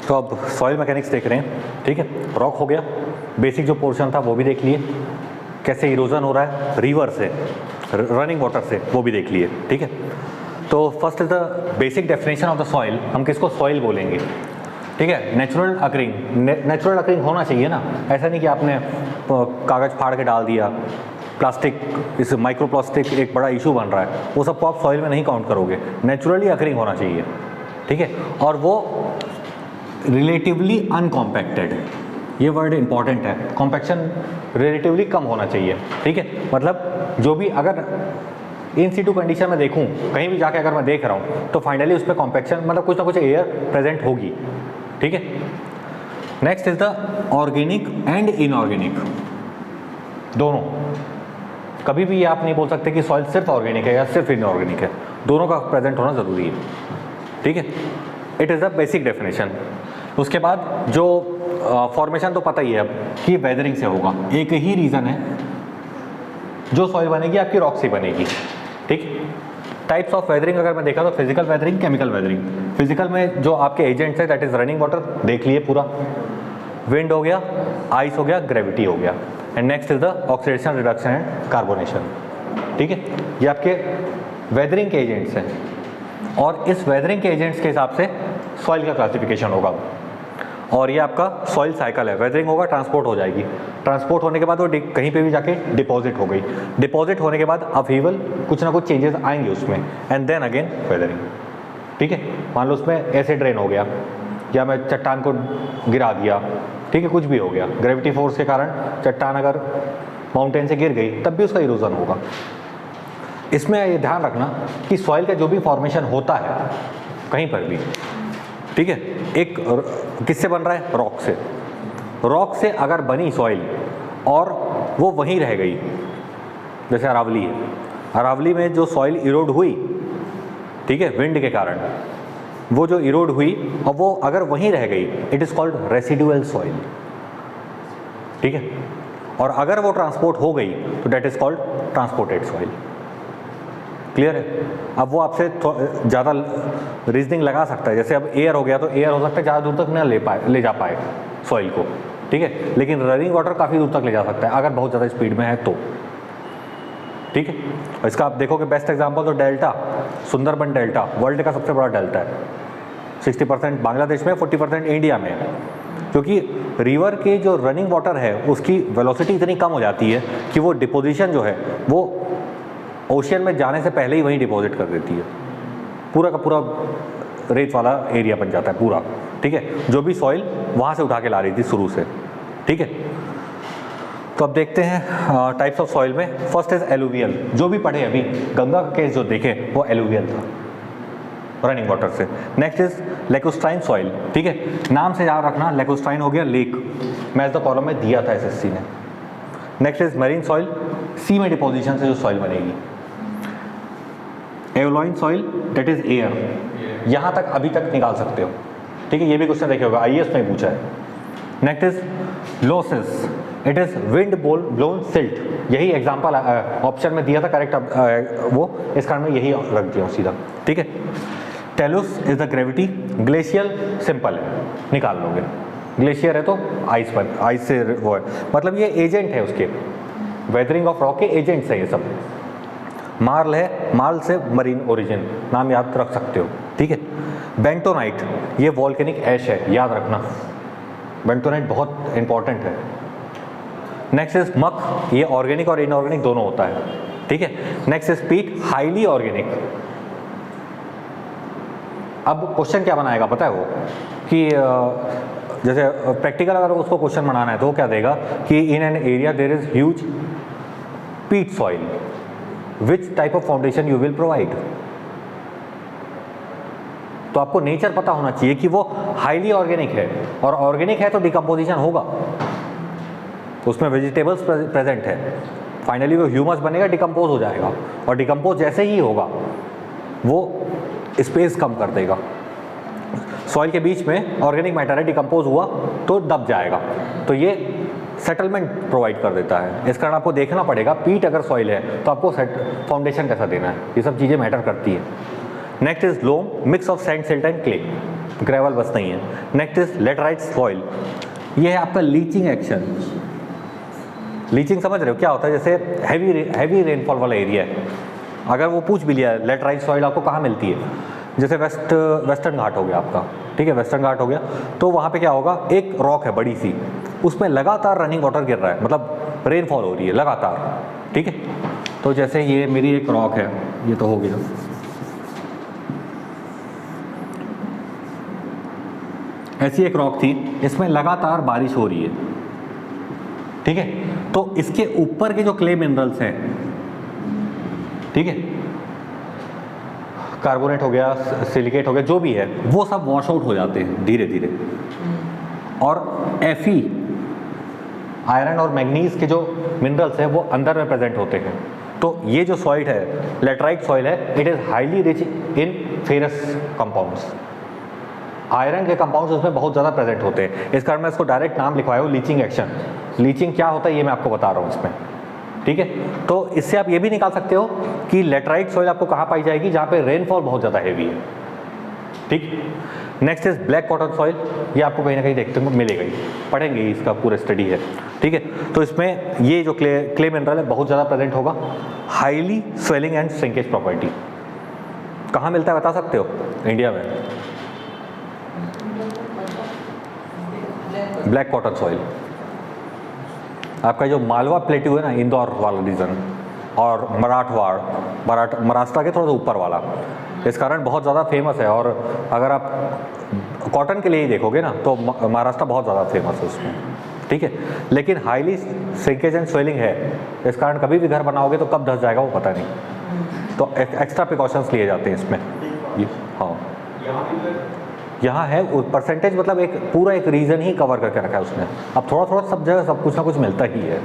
तो अब soil mechanics देख रहे हैं, ठीक है। रॉक हो गया, बेसिक जो पोर्शन था वो भी देख लिए, कैसे इरोजन हो रहा है रिवर से, रनिंग वाटर से, वो भी देख लिए, ठीक है। तो first is the basic definition of the soil. हम किसको सॉइल बोलेंगे, ठीक है। नेचुरल अकरिंग, नेचुरल अकरिंग होना चाहिए ना, ऐसा नहीं कि आपने कागज़ फाड़ के डाल दिया, प्लास्टिक, इस माइक्रो प्लास्टिक एक बड़ा इशू बन रहा है, वो सब को आप सॉइल में नहीं काउंट करोगे। नेचुरली अकरिंग होना चाहिए, ठीक है। और वो रिलेटिवली अनकॉम्पैक्टेड, ये वर्ड इंपॉर्टेंट है। कॉम्पैक्शन रिलेटिवली कम होना चाहिए, ठीक है। मतलब जो भी अगर इन सीटू कंडीशन में देखूं, कहीं भी जाके अगर मैं देख रहा हूं, तो फाइनली उस पर कॉम्पैक्शन मतलब कुछ ना कुछ एयर प्रेजेंट होगी, ठीक है। Next is the organic and inorganic, दोनों। कभी भी ये आप नहीं बोल सकते कि सॉइल सिर्फ ऑर्गेनिक है या सिर्फ इनऑर्गेनिक है, दोनों का प्रेजेंट होना ज़रूरी है, ठीक है। It is the basic definition. उसके बाद जो फॉर्मेशन तो पता ही है अब कि वेदरिंग से होगा। एक ही रीज़न है, जो सॉइल बनेगी आपकी रॉक से बनेगी, ठीक। टाइप्स ऑफ वेदरिंग अगर मैं देखा तो physical weathering, chemical weathering. Physical में जो आपके एजेंट्स है दैट इज़ रनिंग वाटर, देख लिए पूरा, विंड हो गया, आइस हो गया, ग्रेविटी हो गया, and next is the oxidation, reduction and carbonation, ठीक है। ये आपके वेदरिंग के एजेंट्स हैं, और इस वेदरिंग के एजेंट्स के हिसाब से सॉइल का क्लासिफिकेशन होगा। और ये आपका सॉइल साइकिल है, वेदरिंग होगा, ट्रांसपोर्ट हो जाएगी, ट्रांसपोर्ट होने के बाद वो कहीं पे भी जाके डिपॉजिट हो गई, डिपॉजिट होने के बाद अपहीवल, कुछ ना कुछ चेंजेस आएंगे उसमें, एंड देन अगेन वेदरिंग, ठीक है। मान लो उसमें एसिड रेन हो गया, या मैं चट्टान को गिरा दिया, ठीक है, कुछ भी हो गया, ग्रेविटी फोर्स के कारण चट्टान अगर माउंटेन से गिर गई तब भी उसका इरोजन होगा। इसमें ये ध्यान रखना कि सॉइल का जो भी फॉर्मेशन होता है कहीं पर भी, ठीक है, एक किससे बन रहा है, रॉक से। रॉक से अगर बनी सॉइल और वो वहीं रह गई, जैसे अरावली है, अरावली में जो सॉइल इरोड हुई, ठीक है, विंड के कारण, वो जो इरोड हुई और वो अगर वहीं रह गई, it is called residual soil, ठीक है। और अगर वो ट्रांसपोर्ट हो गई तो that is called transported soil. Clear है। अब वो आपसे ज़्यादा रीजनिंग लगा सकता है, जैसे अब एयर हो गया तो एयर हो सकता है ज़्यादा दूर तक ना ले जा पाए सॉइल को, ठीक है, लेकिन रनिंग वाटर काफ़ी दूर तक ले जा सकता है अगर बहुत ज़्यादा स्पीड में है तो, ठीक है। और इसका आप देखोगे बेस्ट एग्जांपल तो डेल्टा, सुंदरबन डेल्टा वर्ल्ड का सबसे बड़ा डेल्टा है। 60% बांग्लादेश में, 40% इंडिया में, क्योंकि रिवर के जो रनिंग वाटर है उसकी वेलोसिटी इतनी कम हो जाती है कि वो डिपोजिशन जो है वो ओशियन में जाने से पहले ही वहीं डिपॉजिट कर देती है, पूरा का पूरा रेत वाला एरिया बन जाता है पूरा, ठीक है, जो भी सॉइल वहाँ से उठा के ला रही थी शुरू से, ठीक है। तो अब देखते हैं टाइप्स ऑफ सॉइल में। फर्स्ट इज एलुवियल, जो भी पढ़े अभी, गंगा का केस जो देखे वो एलुवियल था रनिंग वाटर से। नेक्स्ट इज लेकोस्ट्राइन सॉइल, ठीक है, नाम से याद रखना, लेकोस्ट्राइन हो गया लेक, मैच द कॉलम में दिया था एसएससी ने। नेक्स्ट इज मरीन सॉइल, सी में डिपोजिशन से जो सॉइल बनेगी। एवलॉइन सॉइल दैट इज एयर, यहाँ तक अभी तक निकाल सकते हो, ठीक है, ये भी क्वेश्चन देखे होगा, आईएएस में पूछा है। Next is loses, it is wind blown silt, यही एग्जांपल ऑप्शन में दिया था करेक्ट, वो इस कारण में यही रख दिया सीधा, ठीक है। टेलुस is the gravity, glacial simple है, निकाल लोगे, ग्लेशियर है तो आइस पर, आइस से वो है, मतलब ये एजेंट है उसके, वेदरिंग ऑफ रॉक के एजेंट्स है ये सब। मार्ल है, मार्ल से मरीन ओरिजिन, नाम याद रख सकते हो, ठीक है। बेंटोनाइट, ये वॉल्केनिक ऐश है, याद रखना, बेंटोनाइट बहुत इंपॉर्टेंट है। नेक्स्ट इज मक, ये ऑर्गेनिक और इनऑर्गेनिक दोनों होता है, ठीक है। नेक्स्ट इज पीट, हाईली ऑर्गेनिक। अब क्वेश्चन क्या बनाएगा पता है वो, कि जैसे प्रैक्टिकल अगर उसको क्वेश्चन बनाना है तो वो क्या देगा कि in an area there is huge peat soil, which type of foundation you will provide. तो आपको नेचर पता होना चाहिए कि वो हाईली ऑर्गेनिक है, और ऑर्गेनिक है तो डिकम्पोजिशन होगा, उसमें वेजिटेबल्स प्रेजेंट है, फाइनली वो ह्यूमस बनेगा, डिकम्पोज हो जाएगा, और डिकम्पोज जैसे ही होगा वो स्पेस कम कर देगा। सॉइल के बीच में ऑर्गेनिक मैटर है, डिकम्पोज हुआ तो दब जाएगा, तो ये सेटलमेंट प्रोवाइड कर देता है। इस कारण आपको देखना पड़ेगा, पीट अगर सॉइल है तो आपको फाउंडेशन कैसा देना है, ये सब चीज़ें मैटर करती है। Next is loam, mix of sand, silt and clay, gravel बस नहीं है। नेक्स्ट इज लेटराइट सॉइल, ये है आपका लीचिंग एक्शन। लीचिंग समझ रहे हो क्या होता है? जैसे हैवी रेनफॉल वाला एरिया है, अगर वो पूछ भी लिया लेटराइट सॉइल आपको कहाँ मिलती है, जैसे वेस्टर्न घाट हो गया आपका, ठीक है, वेस्टर्न घाट हो गया, तो वहाँ पे क्या होगा, एक रॉक है बड़ी सी, उसमें लगातार रनिंग वाटर गिर रहा है, मतलब रेनफॉल हो रही है लगातार, ठीक है। तो जैसे ये मेरी एक रॉक है, ये तो हो गया, ऐसी एक रॉक थी, इसमें लगातार बारिश हो रही है, ठीक है। तो इसके ऊपर के जो क्ले मिनरल्स हैं, ठीक है, कार्बोनेट हो गया, सिलिकेट हो गया, जो भी है, वो सब वॉश आउट हो जाते हैं धीरे धीरे, और Fe, आयरन और मैग्नीज के जो मिनरल्स हैं वो अंदर में प्रेजेंट होते हैं। तो ये जो सॉइल है, लेटराइट सॉइल है, it is highly rich in ferrous compounds, iron के कंपाउंड्स उसमें बहुत ज़्यादा प्रेजेंट होते हैं। इस कारण मैं इसको डायरेक्ट नाम लिखवाया हूँ लीचिंग एक्शन। लीचिंग क्या होता है ये मैं आपको बता रहा हूँ इसमें, ठीक है। तो इससे आप ये भी निकाल सकते हो कि लेटराइट सॉइल आपको कहाँ पाई जाएगी, जहाँ पे रेनफॉल बहुत ज़्यादा हैवी है, ठीक। Next is black cotton soil, ये आपको कहीं ना कहीं देखते को मिलेगा ही, पढ़ेंगे, इसका पूरा स्टडी है, ठीक है। तो इसमें ये जो क्ले मिनरल है बहुत ज़्यादा प्रेजेंट होगा, highly swelling and shrinkage property. कहाँ मिलता है बता सकते हो इंडिया में? ब्लैक कॉटन सॉइल आपका जो मालवा प्लेट्यू है ना, इंदौर वाला रीजन, और मराठवाड़, महाराष्ट्र के थोड़ा सा ऊपर वाला, इस कारण बहुत ज़्यादा फेमस है। और अगर आप कॉटन के लिए ही देखोगे ना तो महाराष्ट्र बहुत ज़्यादा फेमस है उसमें, ठीक है। लेकिन हाईली श्रिंकेज एंड स्वेलिंग है, इस कारण कभी भी घर बनाओगे तो कब धस जाएगा वो पता नहीं, तो एक्स्ट्रा प्रिकॉशंस लिए जाते हैं इसमें। हाँ, यहाँ है परसेंटेज, मतलब एक पूरा एक रीजन ही कवर करके रखा है उसने। अब थोड़ा थोड़ा सब जगह सब कुछ ना कुछ मिलता ही है।